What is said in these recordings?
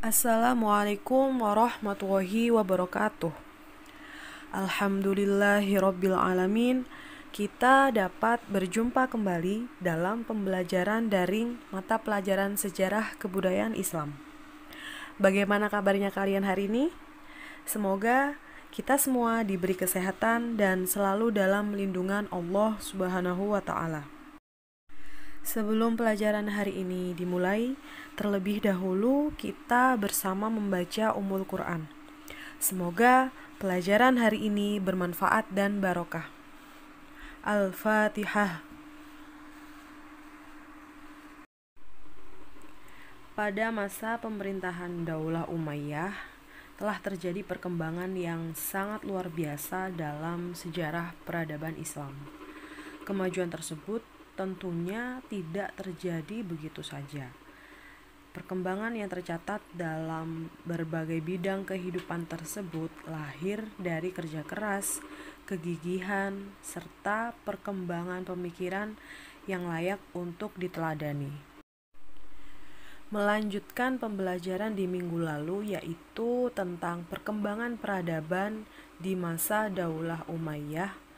Assalamualaikum warahmatullahi wabarakatuh. Alhamdulillahirabbil alamin. Kita dapat berjumpa kembali dalam pembelajaran daring mata pelajaran sejarah kebudayaan Islam. Bagaimana kabarnya kalian hari ini? Semoga kita semua diberi kesehatan dan selalu dalam lindungan Allah Subhanahu wa taala. Sebelum pelajaran hari ini dimulai, terlebih dahulu kita bersama membaca Ummul Quran. Semoga pelajaran hari ini bermanfaat dan barokah. Al-Fatihah. Pada masa pemerintahan Daulah Umayyah, telah terjadi perkembangan yang sangat luar biasa dalam sejarah peradaban Islam. Kemajuan tersebut tentunya tidak terjadi begitu saja. Perkembangan yang tercatat dalam berbagai bidang kehidupan tersebut lahir dari kerja keras, kegigihan, serta perkembangan pemikiran yang layak untuk diteladani. Melanjutkan pembelajaran di minggu lalu yaitu tentang perkembangan peradaban di masa Daulah Umayyah.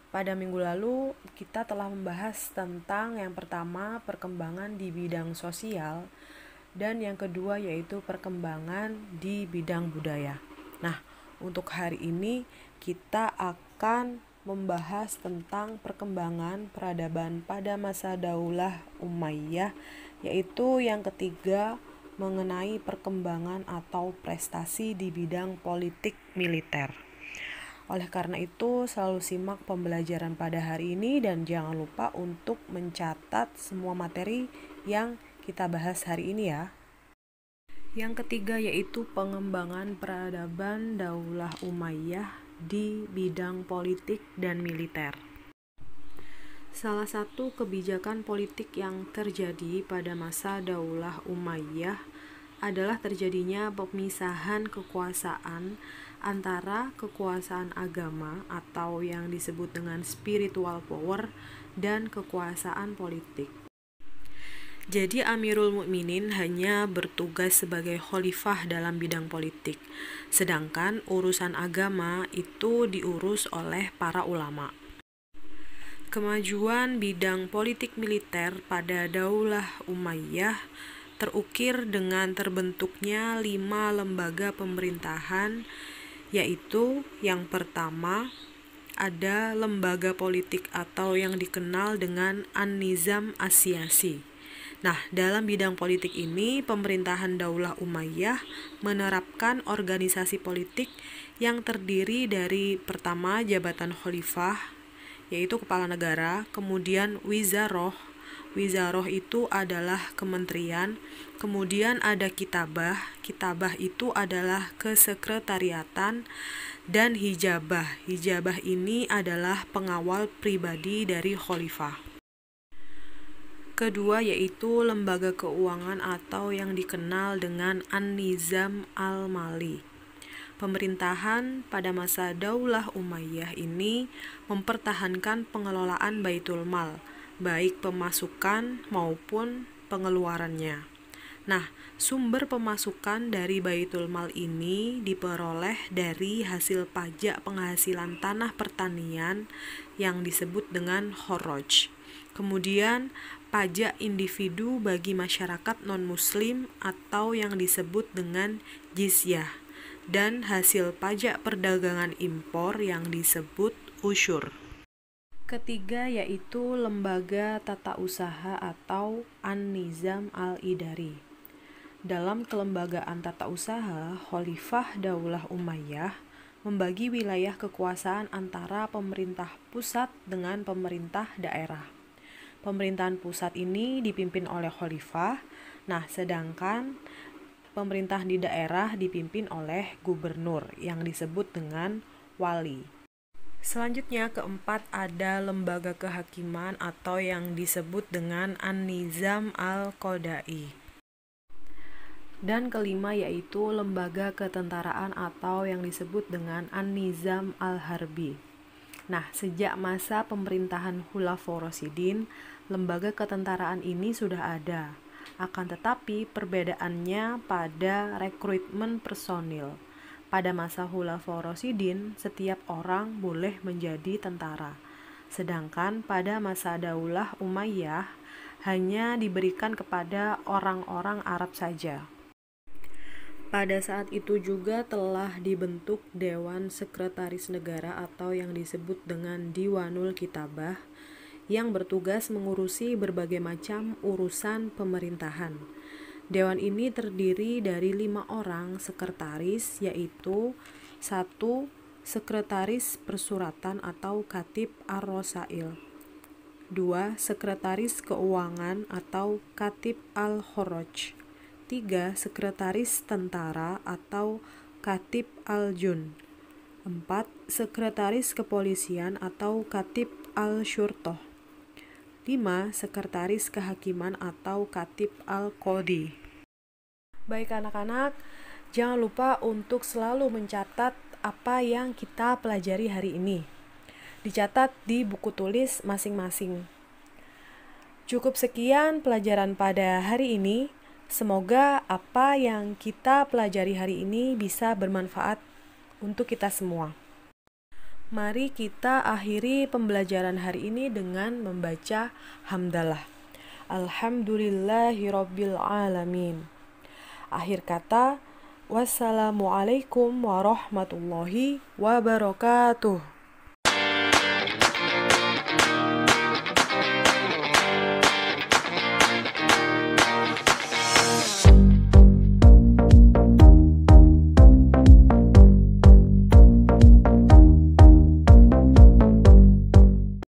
Pada minggu lalu kita telah membahas tentang yang pertama perkembangan di bidang sosial dan yang kedua yaitu perkembangan di bidang budaya. Nah, untuk hari ini kita akan membahas tentang perkembangan peradaban pada masa Daulah Umayyah, yaitu yang ketiga mengenai perkembangan atau prestasi di bidang politik militer. Oleh karena itu, selalu simak pembelajaran pada hari ini dan jangan lupa untuk mencatat semua materi yang kita bahas hari ini ya. Yang ketiga yaitu pengembangan peradaban Daulah Umayyah di bidang politik dan militer. Salah satu kebijakan politik yang terjadi pada masa Daulah Umayyah adalah terjadinya pemisahan kekuasaan antara kekuasaan agama atau yang disebut dengan spiritual power dan kekuasaan politik. Jadi Amirul Mukminin hanya bertugas sebagai khalifah dalam bidang politik, sedangkan urusan agama itu diurus oleh para ulama. Kemajuan bidang politik militer pada Daulah Umayyah terukir dengan terbentuknya 5 lembaga pemerintahan, yaitu yang pertama ada lembaga politik atau yang dikenal dengan An-Nizam As-Siyasi. Nah, dalam bidang politik ini pemerintahan Daulah Umayyah menerapkan organisasi politik yang terdiri dari pertama jabatan khalifah yaitu kepala negara, kemudian wizaroh. Wizaroh itu adalah kementerian, kemudian ada kitabah. Kitabah itu adalah kesekretariatan, dan hijabah. Hijabah ini adalah pengawal pribadi dari khalifah. Kedua yaitu lembaga keuangan atau yang dikenal dengan An-Nizam Al-Mali. Pemerintahan pada masa Daulah Umayyah ini mempertahankan pengelolaan Baitul Mal, baik pemasukan maupun pengeluarannya. Nah, sumber pemasukan dari Baitul Mal ini diperoleh dari hasil pajak penghasilan tanah pertanian yang disebut dengan khoroj. Kemudian, pajak individu bagi masyarakat non-muslim atau yang disebut dengan jizyah, dan hasil pajak perdagangan impor yang disebut usyur. Ketiga yaitu lembaga tata usaha atau An-Nizam Al-Idari. Dalam kelembagaan tata usaha, Khalifah Daulah Umayyah membagi wilayah kekuasaan antara pemerintah pusat dengan pemerintah daerah. Pemerintahan pusat ini dipimpin oleh Khalifah, sedangkan pemerintah di daerah dipimpin oleh gubernur yang disebut dengan wali. Selanjutnya keempat ada lembaga kehakiman atau yang disebut dengan An-Nizam Al-Qodai. Dan kelima yaitu lembaga ketentaraan atau yang disebut dengan An-Nizam Al-Harbi. Nah, sejak masa pemerintahan Khulafaur Rasyidin, lembaga ketentaraan ini sudah ada. Akan tetapi perbedaannya pada rekrutmen personil. Pada masa Khulafaur Rasyidin, setiap orang boleh menjadi tentara. Sedangkan pada masa Daulah Umayyah hanya diberikan kepada orang-orang Arab saja. Pada saat itu juga telah dibentuk Dewan Sekretaris Negara atau yang disebut dengan Diwanul Kitabah yang bertugas mengurusi berbagai macam urusan pemerintahan. Dewan ini terdiri dari 5 orang sekretaris, yaitu 1. Sekretaris Persuratan atau Katib Ar-Rosail, 2. Sekretaris Keuangan atau Katib Al-Khoroj, 3. Sekretaris Tentara atau Katib Al-Jun, 4. Sekretaris Kepolisian atau Katib Al-Syurtoh, 5. Sekretaris Kehakiman atau Katib Al-Qodi. Baik anak-anak, jangan lupa untuk selalu mencatat apa yang kita pelajari hari ini. Dicatat di buku tulis masing-masing. Cukup sekian pelajaran pada hari ini. Semoga apa yang kita pelajari hari ini bisa bermanfaat untuk kita semua. Mari kita akhiri pembelajaran hari ini dengan membaca hamdalah. Alhamdulillahirabbil alamin. Akhir kata, wassalamualaikum warahmatullahi wabarakatuh.